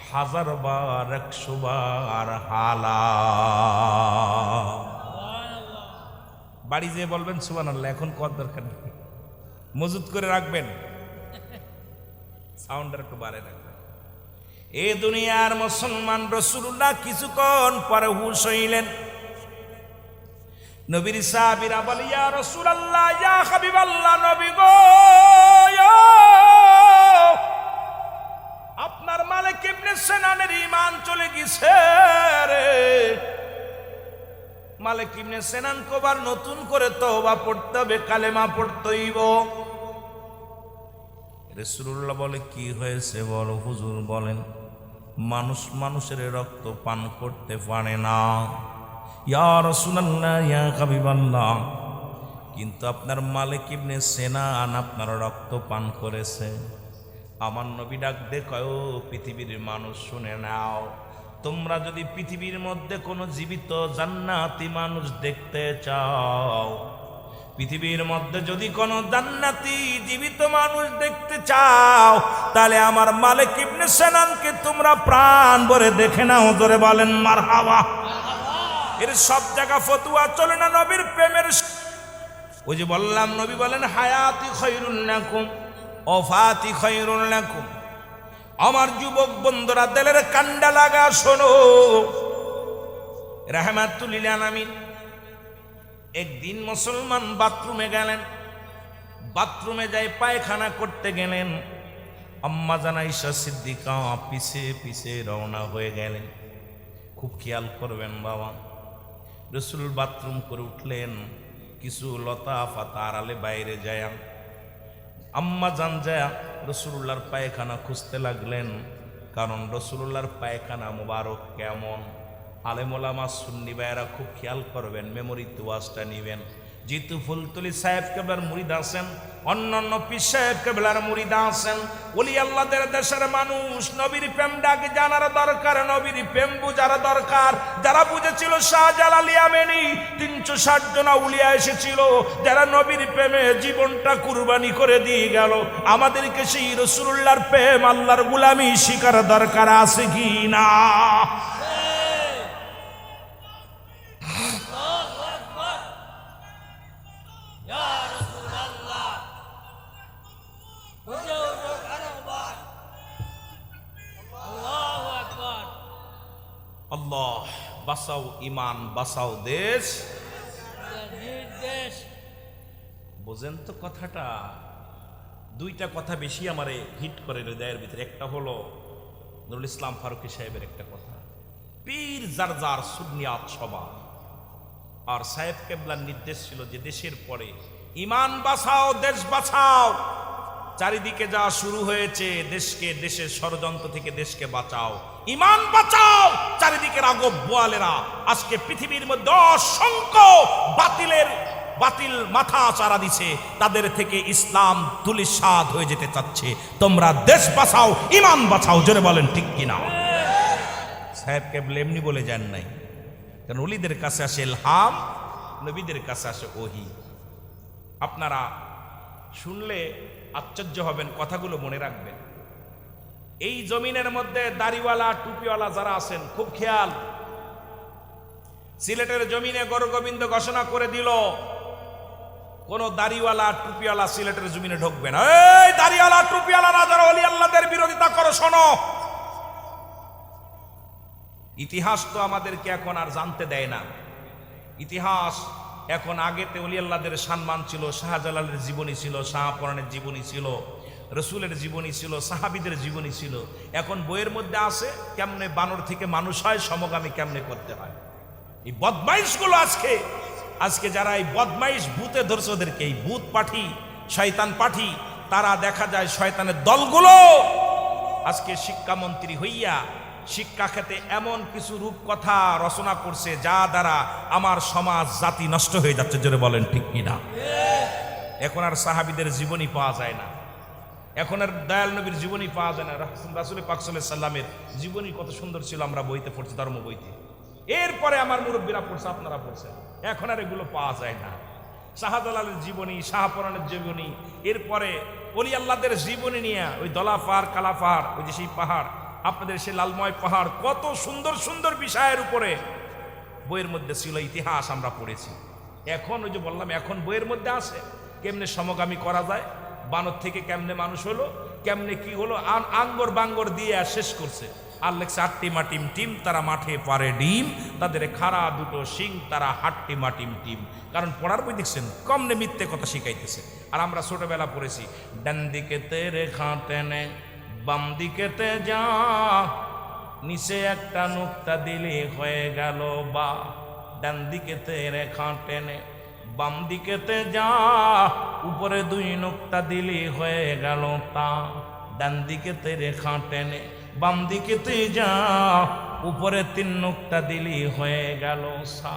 1000 বার 100 বার হালাল। বাড়ি যেয়ে বলবেন সুবহানাল্লাহ, এখন কত দরকার নেই, মজুদ করে রাখবেন, সাউন্ডার একটু বাড়ে রাখবেন। এই দুনিয়ার মুসলমান রাসূলুল্লাহ কিছুক্ষণ পরে হুঁশ হইলেন। নবীর সাহাবীরা বলে, ইয়া রাসূলুল্লাহ, ইয়া হাবিবাল্লাহ, নবী গো, আপনার মালিক ইবনে সিনানের ঈমান চলে গেছে রে। মালিক ইবনে সিনান কোবার নতুন করে তওবা পড়তে হবে, কালেমা পড়তে হইব। রাসূলুল্লাহ বলে, কি হয়েছে বলো হুজুর। বলেন, মানুষ মানুষের রক্ত পান করতে পারে না। ইয়া রাসূলুল্লাহ, ইয়া হাবিবাল্লাহ, কিন্তু আপনার মালিক ইবনে সিনান আপনার রক্ত পান করেছে। আমার নবী ডাক দে কয়, ও পৃথিবীর মানুষ শুনে নাও, তোমরা যদি পৃথিবীর মধ্যে কোনো জীবিত জান্নাতি মানুষ দেখতে চাও, পৃথিবীর মধ্যে যদি কোনো জান্নাতি জীবিত মানুষ দেখতে চাও, তাহলে আমার মালিক ইবনে সিনানকে তোমরা প্রাণ ভরে দেখে নাও। জোরে বলেন মারহাবা। এর সব জায়গা ফতুয়া চলে না নবীর প্রেমের। ওই যে বললাম, নবী বলেন, হায়াতি খায়রুল লাকুম ওয়াফাতি খায়রুল লাকুম। আমার যুবক বন্ধুরা, দিলের কান্ডা লাগা শোনো। রাহমাতুল লিল আলামিন একদিন মুসলমান বাথরুমে গেলেন, বাথরুমে যাই পায়খানা করতে গেলেন। আম্মা জান আয়েশা সিদ্দিকা পিছে পিছে রওনা হয়ে গেলেন। খুব খেয়াল করবেন বাবা, রাসূল বাথরুম করে উঠলেন, কিছু লতা পাতা আড়ালে বাইরে যায় আম্মা জান যায় রাসূলুল্লাহর পায়খানা খুঁজতে লাগলেন, কারণ রাসূলুল্লাহর পায়খানা মোবারক কেমন। আলেম ওলামা সুন্নি ভাইয়েরা খুব খেয়াল করবেন, মেমোরিতে ওয়াজটা নেবেন। যেহেতু ফুলতলি সাহেব কেবলার মুরিদ আছেন, অন্যান্য পীর সাহেব কেবলার মুরিদ আছেন, ওলি আল্লাহদের দেশের মানুষ, নবীর প্রেম ডাকে জানার দরকার, নবীর প্রেম বুঝার দরকার। যারা বুঝেছিল শাহজালাল ইয়ামানি 360 জন আউলিয়া এসেছিল, যারা নবীর প্রেমে জীবনটা কুরবানি করে দিয়ে গেল। আমাদেরকে সেই রাসূলুল্লাহর প্রেম, আল্লাহর গোলামি শিকার দরকার আছে কি না? আল্লাহ বাঁচাও ইমান, বাঁচাও দেশ। বোঝেন তো কথাটা? দুইটা কথা বেশি আমারে হিট করে হৃদয়ের ভিতরে। একটা হলো নুরুল ইসলাম ফারুকী সাহেবের একটা কথা, পীর যার যার সুন্নিয়াত সভা। আর সাহেব কেবলার নির্দেশ ছিল যে দেশের পরে ইমান বাঁচাও, দেশ বাঁচাও। চারিদিকে যা শুরু হয়েছে, দেশকে, দেশের ষড়যন্ত্র থেকে দেশকে বাঁচাও, ইমান বাঁচাও। চারিদিকের আগব বোয়ালেরা আজকে পৃথিবীর মধ্যে অসংখ্য বাতিল মাথা চারা দিছে, তাদের থেকে ইসলাম ধূলিসাৎ হয়ে যেতে চাচ্ছে। তোমরা দেশ বাঁচাও, ইমান বাঁচাও। জোরে বলেন ঠিক কিনা? সাহেব কেবল এমনি বলে যান নাই, কারণ ওলিদের কাছে আসে ইলহাম, নবীদের কাছে আসে ওহী। আপনারা শুনলে আশ্চর্য হবেন, কথাগুলো মনে রাখবেন। এই জমিনের মধ্যে দাড়িওয়ালা টুপিওয়ালা যারা আছেন খুব খেয়াল, সিলেটের জমিনে গৌরগোবিন্দ ঘোষণা করে দিল কোন দাড়িওয়ালা টুপিওয়ালা সিলেটের জমিনে ঢুকবে না। এই দাড়িওয়ালা টুপিওয়ালারা যারা ওলি আল্লাহদের বিরোধিতা করো শোনো, ইতিহাস তো আমাদেরকে এখন আর জানতে দেয় না। ইতিহাস এখন, আগেতে ওলি আল্লাহদের সম্মান ছিল, শাহজালালের জীবনী ছিল, শাহপরানের জীবনী ছিল, রসুলের জীবনী ছিল, সাহাবীদের জীবনী ছিল। এখন বইয়ের মধ্যে আছে কেমনে বানর থেকে মানুষ হয়, সমগামী কেমনে করতে হয়। এই বদমাইশগুলো আজকে যারা এই বদমাইশ ভূতে ধরছে, ওদেরকে এই ভূত পাঠি, শয়তান পাঠি, তারা দেখা যায় শয়তানের দলগুলো আজকে শিক্ষামন্ত্রী হইয়া শিক্ষা ক্ষেত্রে এমন কিছু রূপকথা রচনা করছে যা দ্বারা আমার সমাজ জাতি নষ্ট হয়ে যাচ্ছে। জোরে বলেন ঠিক কিনা? এখন আর সাহাবীদের জীবনী পাওয়া যায় না, এখন আর দয়াল নবীর জীবনী পাওয়া যায় না। রাসূল পাক সাল্লাল্লাহু আলাইহি সাল্লামের জীবনী কত সুন্দর ছিল, আমরা বইতে পড়ছি, ধর্ম বইতে। এরপরে আমার মুরব্বীরা পড়ছে, আপনারা পড়ছেন, এখন আর এগুলো পাওয়া যায় না। শাহজালালের জীবনী, শাহপরানের জীবনী, এরপরে ওলি আল্লাহদের জীবনী নিয়ে ওই দলাফার কালাফার, ওই যে সেই পাহাড়, আপনাদের সেই লালময় পাহাড়, কত সুন্দর সুন্দর বিষয়ের উপরে বইয়ের মধ্যে ছিল, ইতিহাস আমরা পড়েছি। এখন ওই যে বললাম, এখন বইয়ের মধ্যে আছে কেমনে সমগামী করা যায়, বানর থেকে কেমনে মানুষ হলো, কেমনে কি হলো, আঙ্গর বাঙ্গর দিয়ে শেষ করছে। আর লেখছে আটটি মাটিম টিম, তারা মাঠে পারে ডিম, তাদের খাড়া দুটো শিং, তারা হাট্টি মাটিম টিম। কারণ পড়ার বই দেখছেন কমনে মিথ্যে কথা শিখাইতেছে। আর আমরা ছোটবেলা পড়েছি, ডান দিকেতে রেখা টেনে বাম দিকেতে যা, নিচে একটা নুক্তা দিলে হয়ে গেল বা। ডান দিকেতে রেখা টেনে বাম দিকেতে যা, উপরে দুই নুক্তা দিলে হয়ে গেল তা। ডান দিকেতে রেখা টেনে বাম দিকেতে যা, উপরে তিন নুক্তা দিলি হয়ে গেল সা।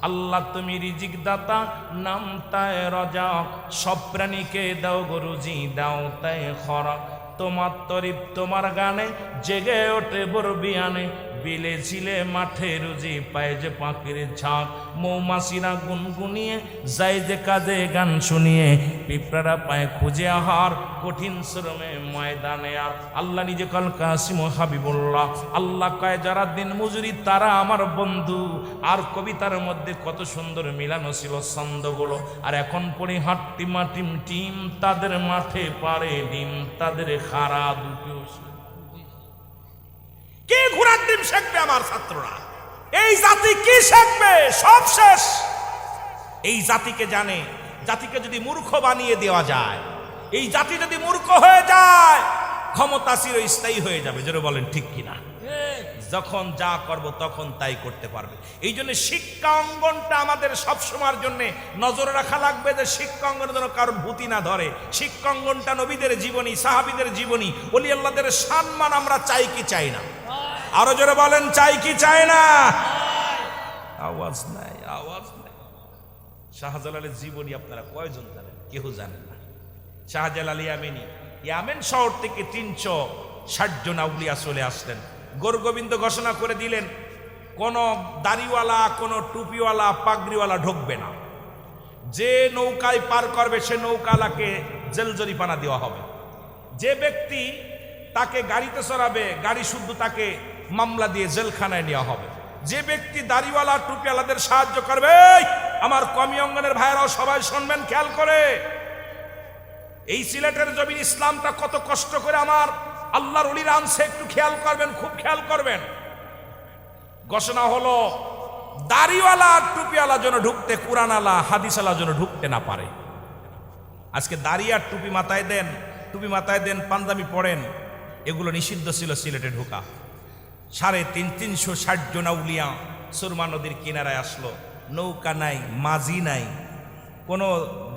আল্লাহ তুমি রিজিক দাতা, নাম তাই রজাক, সব প্রাণীকে দাও গরুজি, দাও তাই খরাক। তোমার তরিফ তোমার গানে জেগে ওঠে বরবিয়ানে, বিলে ছিলে মাঠে রুজি, পায় যে পাখির ঝাঁক। মৌমাছিরা গুনগুনিয়ে যায় যে কাজে গান শুনিয়ে, পিঁপড়ারা পায় খুঁজে আহার, কঠিন শ্রমে ময়দানে আর। আল্লাহ নিজে কাল কাসিম হাবিবুল্লাহ, আল্লাহ কয় যারা দিন মজুরি তারা আমার বন্ধু। আর কবিতার মধ্যে কত সুন্দর মিলানো ছিল ছন্দগুলো। আর এখন পড়ি হাট্টি মাটিম টিম, তাদের মাঠে পারে ডিম, তাদের খাড়া দুটো। কে ঘোড়ার ডিম শেখবে আমার ছাত্ররা? এই জাতি কি শিখবে? সব শেষ। এই জাতিকে জানে, জাতিকে যদি মূর্খ বানিয়ে দেওয়া যায়, এই জাতি যদি মূর্খ হয়ে যায়, ক্ষমতা চিরস্থায়ী হয়ে যাবে। যেন বলেন ঠিক কিনা? যখন যা করব তখন তাই করতে পারবে। এই জন্য শিক্ষা অঙ্গনটা আমাদের সবসময়ের জন্য নজরে রাখা লাগবে, যে শিক্ষা অঙ্গন যেন কারোর ভূতি না ধরে। শিক্ষা অঙ্গনটা নবীদের জীবনী, সাহাবীদের জীবনী, ওলি আল্লাহদের সম্মান আমরা চাই কি চাই না? আরো জোরে বলেন, চাই কি চাই না? আওয়াজ নাই, আওয়াজ নাই। শাহজালালের জীবনী আপনারা কয়জন জানেন? কেউ জানেন না। শাহজালাল ইয়ামেন শহর থেকে 360 জন আউলিয়া চলে আসলেন। গৌরগোবিন্দ ঘোষণা করে দিলেন কোন দাড়িওয়ালা, কোন টুপিওয়ালা, পাগড়িওয়ালা ঢুকবে না। যে নৌকায় পার করবে সে নৌকালাকে জেল জরিমানা দেওয়া হবে। যে ব্যক্তি তাকে গাড়িতে চড়াবে, গাড়ি শুদ্ধ তাকে মামলা দিয়ে জেলখানায় নেওয়া হবে। যে ব্যক্তি দাড়িওয়ালা টুপিওয়ালাদের সাহায্য করবে, আমার কমি অঙ্গনের ভাইরাও সবাই শুনবেন খেয়াল করে, এই সিলেটের জমিন ইসলামটা কত কষ্ট করে আমার আল্লাহর ওলিরা আনছে, একটু খেয়াল করবেন, খুব খেয়াল করবেন। ঘোষণা হলো দাড়িওয়ালা টুপিওয়ালা যেন ঢুকতে, কুরআনওয়ালা হাদিসওয়ালা যেন ঢুকতে না পারে। আজকে দাড়ি আর টুপি মাথায় দেন, টুপি মাথায় দেন, পাঞ্জাবি পড়েন, এগুলো নিষিদ্ধ ছিল সিলেটে ঢোকা। 360 জন আউলিয়া সুরমা নদীর কিনারায় আসলো। নৌকা নাই, মাঝি নাই, কোনো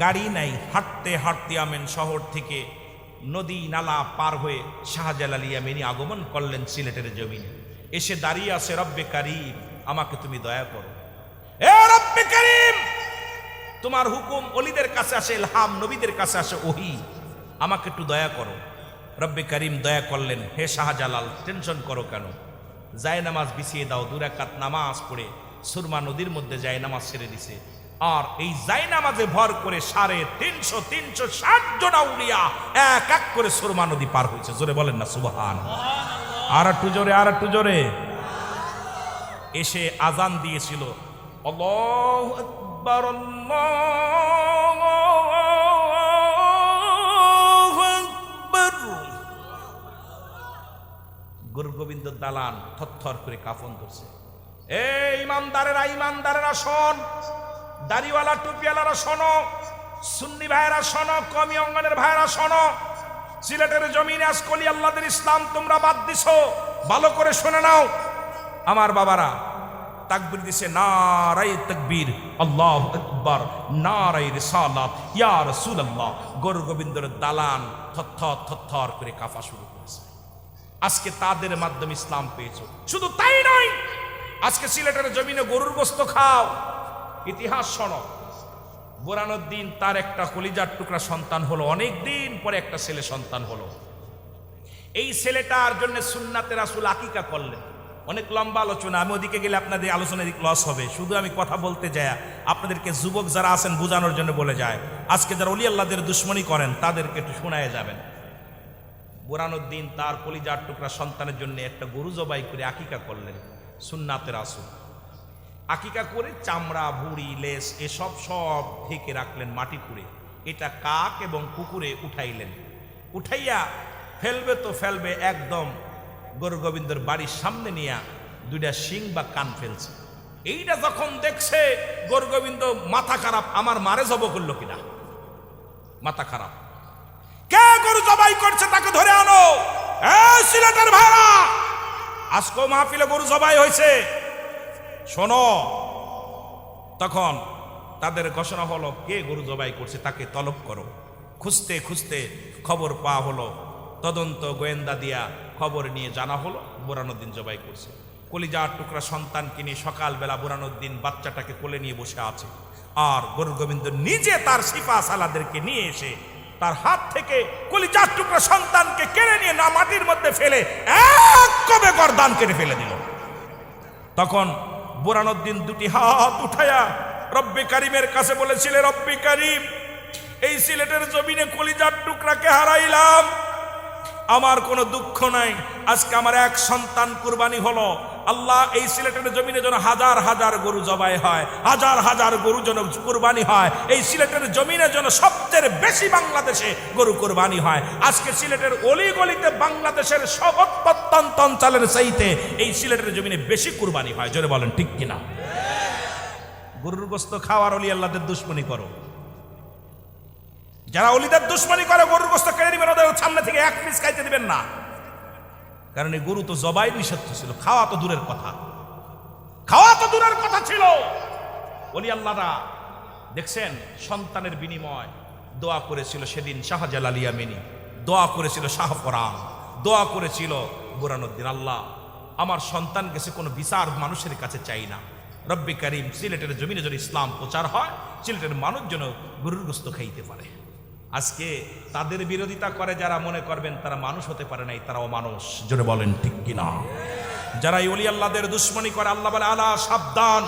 গাড়ি নাই, হাঁটতে হাঁটতে আমেন শহর থেকে নদী নালা পার হয়ে শাহজালাল ইয়ামিনী আগমন করলেন সিলেটের জমিনে। এসে দাঁড়িয়ে আছে, রব্বে কারিম আমাকে তুমি দয়া করো। এ রব্বে কারিম, তোমার হুকুম ওলিদের কাছে আসে ইলহাম, নবীদের কাছে আসে ওহী, আমাকে একটু দয়া করো। রব্বে কারিম দয়া করলেন, হে শাহজালাল টেনশন করো কেন, যায় নামাজ বিছিয়ে দাও। 2 রাকাত নামাজ পড়ে সুরমা নদীর মধ্যে যায় নামাজ ছেড়ে দিছে। আর এই যায় নামাজে ভর করে 360 জন আউলিয়া এক এক করে সুরমা নদী পার হয়েছে। জোরে বলেন না সুবহান। আর একটু জোরে এসে আজান দিয়েছিল, আল্লাহু আকবার আল্লাহু আকবার। গুরু গোবিন্দ দালান থরথর করে কাফন ধরছে। এই ইমানদারেরা শোন, দাড়িওয়ালা টুপিওয়ালারা শোনো, সুন্নি ভাইয়েরা শোনো, কমি অঙ্গনের ভাইয়েরা শোনো, সিলেটের জমিনে আজ কলি আল্লাহদের ইসলাম তোমরা বাদ দিছো, ভালো করে শুনে নাও। আমার বাবারা তাকবীর দিছে, নারায়ে তাকবীর, আল্লাহু আকবার, নারায়ে রিসালাত, ইয়া রাসূলুল্লাহ। গুরু গোবিন্দর দালান থরথর করে কাঁপা শুরু করেছে। আজকে তাদের মাধ্যমে ইসলাম পেয়েছো। শুধু তাই নয়, আজকে সিলেটের জমিনে গরুর গোশত খাও। ইতিহাস শোনো, বুরহানুদ্দিন তার একটা কলিজার টুকরা সন্তান হলো, অনেক দিন পরে একটা ছেলে সন্তান হলো। এই ছেলেটার জন্য সুন্নাতে রাসূল আকিকা করলেন। অনেক লম্বা আলোচনা, আমি ওদিকে গেলে আপনাদের আলোচনা লস হবে। শুধু আমি কথা বলতে যাই আপনাদেরকে যুবক যারা আছেন বোঝানোর জন্য বলে যায়। আজকে যারা ওলি আল্লাহদের দুশ্মনী করেন তাদেরকে একটু শোনায় যাবেন। বুরহানুদ্দিন তার কলিজার টুকরা সন্তানের জন্য একটা গরু জবাই করে আকিকা করলেন সুন্নাতে রাসূল। আকিকা করে চামড়া, ভুঁড়ি, লেস এসব সব ঢেকে রাখলেন মাটি খুঁড়ে। এটা কাক এবং কুকুরে উঠাইলেন। উঠাইয়া ফেলবে তো ফেলবে, একদম গরু গোবিন্দর বাড়ির সামনে নিয়ে দুইটা শিং বা কান ফেলছে। এইটা যখন দেখছে গরু গোবিন্দ মাথা খারাপ, আমার মারে জব করলো কিনা, মাথা খারাপ। কে গরু জবাই করছে তাকে ধরে আনো। সিলেটের ভাইরা, আজকেও মাহফিলে গরু জবাই হয়েছে, শোনো। তখন তাদের ঘোষণা হলো, কে গরু জবাই করছে তাকে তলব করো। খুঁজতে খুঁজতে খবর পাওয়া হলো, তদন্ত গোয়েন্দা দিয়া খবর নিয়ে জানা হলো বুরহানুদ্দিন জবাই করছে। কলিজার টুকরা সন্তানকে নিয়ে সকালবেলা বুরহানুদ্দিন বাচ্চাটাকে কোলে নিয়ে বসে আছে, আর গুরু গোবিন্দ নিজে তার সিপা সালাদেরকে নিয়ে এসে তার হাত থেকে কলিজার টুকরা সন্তানকে কেড়ে নিয়ে না মাটির মধ্যে ফেলে এক কবে গর্দান কেটে ফেলে দিল। তখন বুরহানুদ্দিন দুটি হাত উঠায়া রব্বে কারিমের কাছে বলেছিলেন, রব্বে কারিম, এই সিলেটের জমিনে কলিজার টুকরাকে হারাইলাম, আমার কোনো দুঃখ নাই। আজকে আমার এক সন্তান কুরবানি হলো। আল্লাহ, এই সিলেটের জমিনে যেন হাজার হাজার গরু জবাই হয়, হাজার হাজার গরু যেন কুরবানি হয়। এই সিলেটের জমিনে যেন সবচেয়ে বেশি বাংলাদেশে গরু কুরবানি হয়। আজকে সিলেটের অলি গলিতে বাংলাদেশের সব প্রত্যন্ত অঞ্চলের চাইতে এই সিলেটের জমিনে বেশি কুরবানি হয়। জোরে বলেন ঠিক কিনা? গরুর গোশত খাওয়ার অলি আল্লাহদের দুশ্মনী করো। যারা অলিদের দুশ্মনী করে গরুর গোশত কেড়ে নেবেন, ওদের সামনে থেকে এক পিস খাইতে দিবেন না। কারণ এই গরু তো জবাই নিষিদ্ধ ছিল, খাওয়া তো দূরের কথা, খাওয়া তো দূরের কথা ছিল। অলি আল্লাহরা দেখছেন সন্তানের বিনিময় দোয়া করেছিল সেদিন শাহজালাল ইয়ামিনী, দোয়া করেছিল শাহ ফরান, দোয়া করেছিল বুরহানুদ্দিন। আল্লাহ, আমার সন্তান গেছে কোনো বিচার মানুষের কাছে চাই না। রব্বে কারিম, সিলেটের জমিনে যদি ইসলাম প্রচার হয়, সিলেটের মানুষ যেন গরুর গোশত খাইতে পারে। আজকে তাদের বিরোধিতা করে যারা মনে করবেন তারা মানুষ হতে পারে নাই, তারা অমানুষ। জোরে বলেন ঠিক কিনা? যারা এই ওলি আল্লাহদের দুশ্মনী করে, আল্লাহ বলে আলা সাবধান,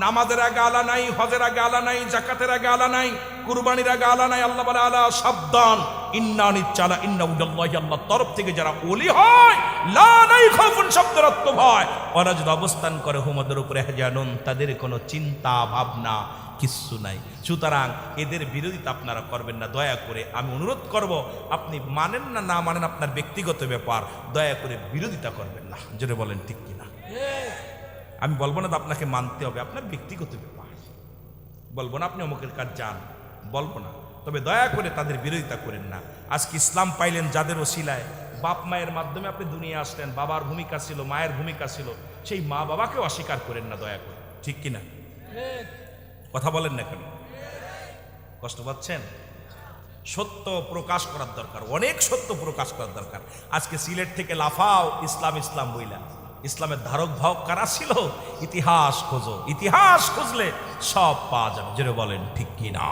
নামাজের আগে আলা নাই, হজের আগে আলা নাই, জাকাতের আগে আলা নাই, কুরবানির আগে আলা নাই। আল্লাহ বলে আলা সাবধান, ইন্না নিচ্চালা ইন্না উদাল্লাহি, আল্লাহর তরফ থেকে যারা ওলি হয়, লা নাই খাউফুন শব্দের অর্থ ভয়, ওরা যদি অবস্থান করে হুমদের উপরে হেজানুন, তাদের কোনো চিন্তা ভাবনা কিচ্ছু নাই। সুতরাং এদের বিরোধিতা আপনারা করবেন না, দয়া করে আমি অনুরোধ করব। আপনি মানেন না না মানেন আপনার ব্যক্তিগত ব্যাপার, দয়া করে বিরোধিতা করবেন না। যেটা বলেন ঠিক কিনা? আমি বলবো না আপনাকে মানতে হবে, আপনার ব্যক্তিগত ব্যাপার। বলবো না আপনি অমুকের কাজ যান, বলবো না, তবে দয়া করে তাদের বিরোধিতা করেন না। আজকে ইসলাম পাইলেন যাদের ওসিলায়, বাপ মায়ের মাধ্যমে আপনি দুনিয়া আসলেন, বাবার ভূমিকা ছিল, মায়ের ভূমিকা ছিল, সেই মা বাবাকেও অস্বীকার করেন না, দয়া করে। ঠিক কিনা? কথা বলেন না কেন? কষ্ট পাচ্ছেন? সত্য প্রকাশ করার দরকার, অনেক সত্য প্রকাশ করার দরকার। আজকে সিলেট থেকে লাফাও ইসলাম ইসলাম বইলা, ইসলামের ধারক বাহক কারা ছিল? ইতিহাস খোঁজো, ইতিহাস খুঁজলে সব পাওয়া যাবে। যেটা বলেন ঠিক কিনা?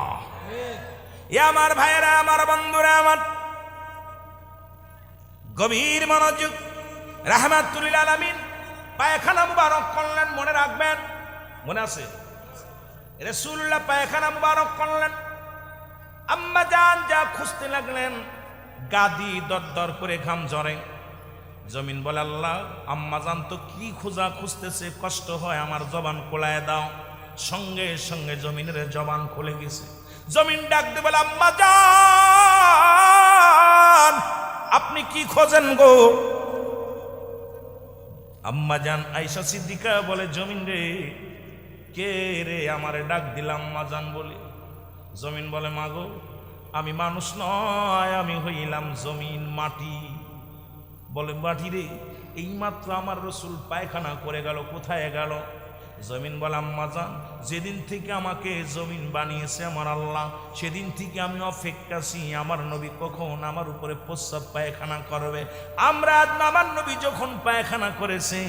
আমার ভাইয়েরা, আমার বন্ধুরা, আমার গভীর মনোযোগ। রাহমাতুল লিল আলামিন পায়খানা মুবারক করলেন, মনে রাখবেন, মনে আছে? রাসূলুল্লাহ পায়খানা মুবারক করলেন, আম্মা জান যা খুঁজতে লাগলেন, গাদি দরদর করে ঘাম ঝরে, জমিন বলে আল্লাহ আম্মা জান তো কি খোঁজা খুঁজতেছে, কষ্ট হয়, আমার জবান খোলায় দাও। সঙ্গে সঙ্গে জমিনের জবান খুলে গেছে। জমিন ডাক দে বলে আম্মা জান আপনি কি খোঁজেন গো? আম্মা জান আয়েশা সিদ্দিকা বলে জমিন রে, কে রে আমারে ডাক দিলাম আম্মা জান বলে? জমিন বলে মাগো আমি মানুষ নয়, আমি হইলাম জমিন, মাটি। বলে মাটি রে, এইমাত্র আমার রসুল পায়খানা করে গেল, কোথায় গেল? জমিন বলে আম্মা জান যেদিন থেকে আমাকে জমিন বানিয়েছে আমার আল্লাহ, সেদিন থেকে আমি অপেক্ষাছি আমার নবী কখন আমার উপরে প্রস্রাব পায়খানা করবে। আমরা আমার নবী যখন পায়খানা করেছে,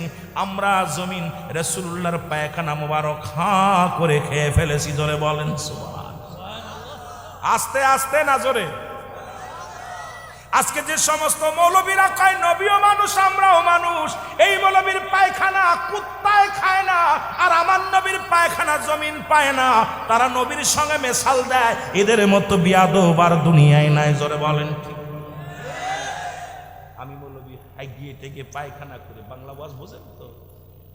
আমরা জমিন রাসূলুল্লাহর পায়খানা মোবারক হাঁ করে খেয়ে ফেলেছি। জোরে বলেন সুবহানাল্লাহ। আস্তে আস্তে না জোরে। আজকে যে সমস্ত মৌলবীরা কয় নবীও মানুষ আমরাও মানুষ, এই মৌলবীর পায়খানা কুত্তায় খায় না, আর আমার নবীর পায়খানা জমিন পায় না। তারা নবীর সঙ্গে মেশাল দেয়, এদের মতো বিয়াদব আর দুনিয়ায় নাই। জোরে বলেন ঠিক। আমি মৌলবী গিয়ে টেকে পায়খানা করে, বাংলা ওয়াজ বোঝেন তো?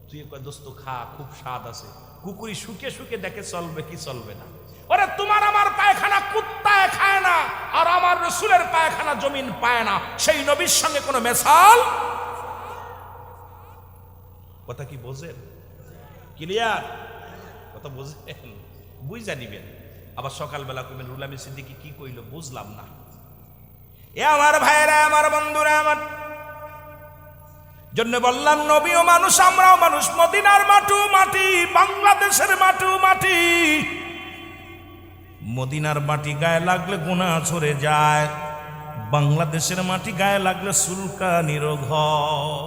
তুই কয় দোস্ত খা, খুব স্বাদ আছে। কুকুরি শুকে শুকে দেখে চলবে কি চলবে না। ওরে তোমার আমার পায়খানা কুত্তায় খায় না, আর আমার রসুলের পায়খানা জমিন পায় না। সেই নবীর সঙ্গে কোনো মেশাল। কথা কি বোঝেন? ক্লিয়ার কথা বোঝেন? বুঝা নিবেন। আবার সকালবেলা কইবেন রুলামি সিদ্দিকী কি কইল বুঝলাম না। এ আমার ভাইরা, আমার বন্ধুরা, আমার জন্য বললাম নবীও মানুষ আমরাও মানুষ। মদিনার মাটু মাটি, বাংলাদেশের মাটু মাটি। মদিনার মাটি গায়ে লাগলে গুনাহ ঝরে যায়, বাংলাদেশের মাটি গায়ে লাগলে চুলকানির ঘর।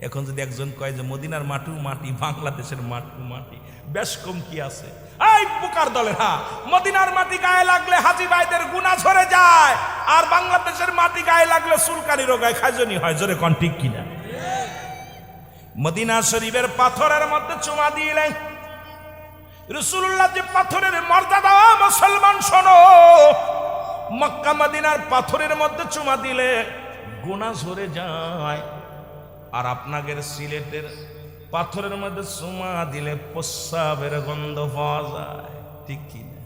এখন যদি একজন কয় যে মদিনার মাটু মাটি, বাংলাদেশের মাটু মাটি, বেশ কম কি আছে? এই পোকার দলের হা, মদিনার মাটি গায়ে লাগলে হাজী ভাইদের গুনাহ ঝরে যায়, আর বাংলাদেশের মাটি গায়ে লাগলে চুলকানির গায়ে খাজনি হয়। জোরে কোন ঠিক কিনা? মদিনা শরীফের পাথরের মধ্যে চুমা দিলেন রাসূলুল্লাহ, যে পাথরের মর্যাদা মুসলমান শোনো। মক্কা মদিনার পাথরের মধ্যে চুমা দিলে গুনাহ ঝরে যায়, আর আপনাদের সিলেটের পাথরের মধ্যে চুমা দিলে প্রস্রাবের গন্ধ পাওয়া যায়। ঠিক কি না?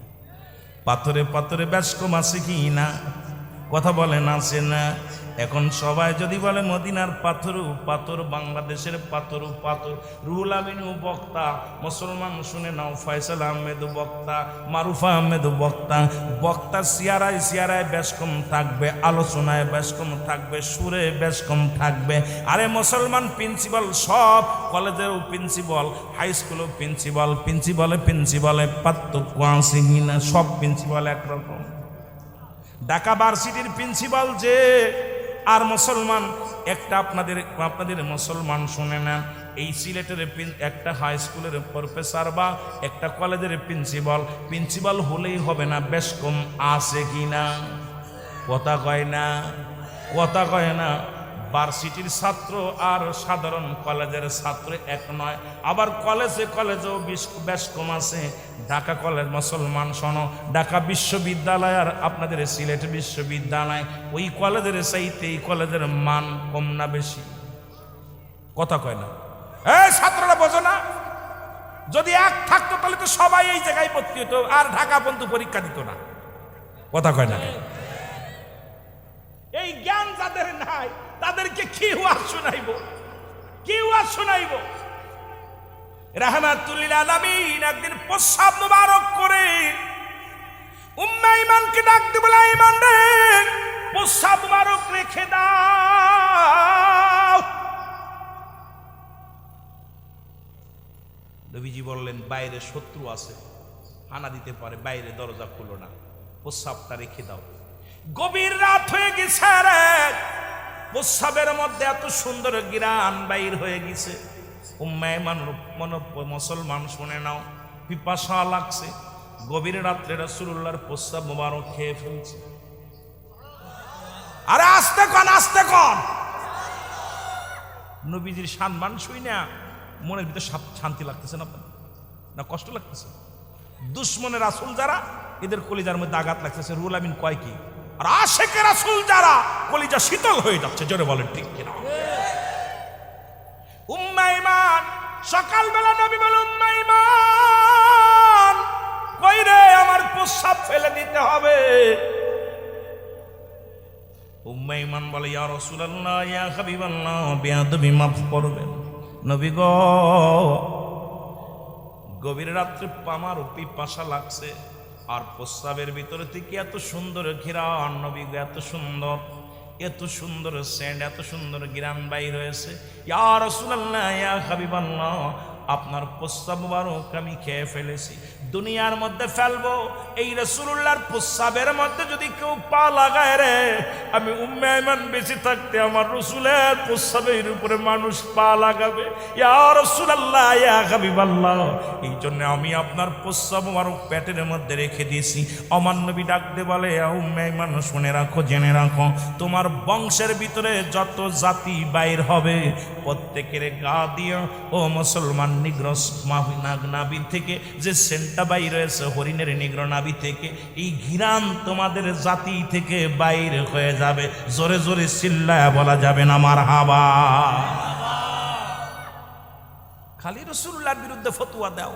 পাথরে পাথরে বেশ কম আছে কি না? কথা বলেন আছে না? এখন সবাই যদি বলে মদিনার পাথর পাথর, বাংলাদেশের পাথর পাথর, রুহুল আমিন বক্তা, মুসলমান শুনে নাও, ফয়সাল আহমেদ বক্তা, মারুফা আহমেদ বক্তা। বক্তা সিয়ারায় সিয়ারায় বেশ কম থাকবে, আলোচনায় বেশ কম থাকবে, সুরে বেশ কম থাকবে। আরে মুসলমান প্রিন্সিপাল, সব কলেজের প্রিন্সিপাল, হাই স্কুলের প্রিন্সিপাল, প্রিন্সিপালে পার্থক্য আছে কিনা? সব প্রিন্সিপাল একরকম। ঢাকা ভার্সিটির প্রিন্সিপাল যে আর মুসলমান একটা, আপনাদের মুসলমান শুনে নেন, এই সিলেটের একটা হাই স্কুলের প্রফেসর বা একটা কলেজের প্রিন্সিপাল হলেই হবে না, বেশ কম আছে কিনা? কথা কয় না, কথা কয় না। ভার্সিটির ছাত্র আর সাধারণ কলেজের ছাত্র এক নয়। আবার কলেজেও বেশ কম আছে। ঢাকা কলেজ মুসলমান শোনো, ঢাকা বিশ্ববিদ্যালয় আর আপনাদের সিলেট বিশ্ববিদ্যালয়, ওই কলেজের চাইতে এই কলেজের মান কম না বেশি? কথা কয় না। এই ছাত্ররা বোঝো না? যদি এক থাকতো তাহলে তো সবাই এই জায়গায় ভর্তি হতো, আর ঢাকা পর্যন্ত পরীক্ষা দিত না। কথা কয় না? এই জ্ঞান যাদের নাই তাদেরকে কি ওয়াজ শোনাইব? কি ওয়াজ শোনাইব? রাহমাতুল লিল আলামিন একদিন প্রস্রাব মুবারক করে উম্মে ঈমানকে ডাকতে বলে, ঈমান রে প্রস্রাব মুবারক রেখে দাও। নবীজি বললেন বাইরে শত্রু আছে, হানা দিতে পারে, বাইরে দরজা খুলো না, প্রস্রাবটা রেখে দাও। গভীর রাত হয়ে গেছে রে, প্রস্রাবের মধ্যে এত সুন্দর ঘ্রাণ বাইর হয়ে গেছে। উম্মে ঈমান মুসলমান শুনে নাও, পিপাসা লাগছে, গভীর রাত্রে রাসূলুল্লাহর প্রস্রাব মুবারক খেয়ে ফেলছে। আরে আস্তে কন, আস্তে কন। নবীজির সম্মান শুই না মনের ভিতরে শান্তি লাগতেছে না? না কষ্ট লাগতেছে? দুশ্মনের রাসূল যারা, এদের কলিজার মধ্যে আঘাত লাগতেছে। রুহুল আমিন কয় কি? আর আশেকে রাসূল যারা কলিজা শীতল হয়ে যাচ্ছে, জোরে বলেন ঠিক কিনা? উম্মে আইমান সকালবেলা নবী বলে, উম্মে আইমান কই রে, আমার প্রস্রাব ফেলে দিতে হবে। উম্মে আইমান বলে, ইয়া রাসূলুল্লাহ, ইয়া হাবিবাল্লাহ, বেয়াদবি মাফ করবেন নবী গো, গভীর রাত্রে আমার পিপাসা লাগছে, আর প্রস্রাবের ভিতরে থেকে এত সুন্দর ঘিরান নবী গো, এত সুন্দর সেন্ট, এত সুন্দর ঘিরান বাইর হয়েছে। ইয়া রাসূলুল্লাহ, ইয়া হাবিবাল্লাহ, আপনার প্রস্রাব মুবারক আমি খেয়ে ফেলেছি, দুনিয়ার মধ্যে ফেলবো, এই রাসূলুল্লাহর প্রস্রাবের মধ্যে যদি কেউ পা লাগায় রে, আমি উম্মে আইমান বেঁচে থাকতে আমার রাসূলের প্রস্রাবের উপরে মানুষ পা লাগাবে। ইয়া রাসূলুল্লাহ, ইয়া হাবিবাল্লাহ, এই জন্য আমি আপনার প্রস্রাব মুবারক পেটের মধ্যে রেখে দিয়েছি। আমার নবী ডাক দিয়ে বলে, ইয়া উম্মে আইমান, শুনে রাখো, জেনে রাখো, তোমার বংশের ভিতরে যত জাতি বাইর হবে প্রত্যেকের গা দিয়ে ও মুসলমান নিগ্র নাভি থেকে যে সেন্টটা বাইর হয়েছে, হরিণের নিগ্র নাভি থেকে, এই ঘিরান তোমাদের জাতি থেকে বাইর হয়ে যাবে। জোরে জোরে চিল্লায়া বলা যাবে না মারহাবা। খালি রাসূলুল্লাহর বিরুদ্ধে ফতোয়া দাও।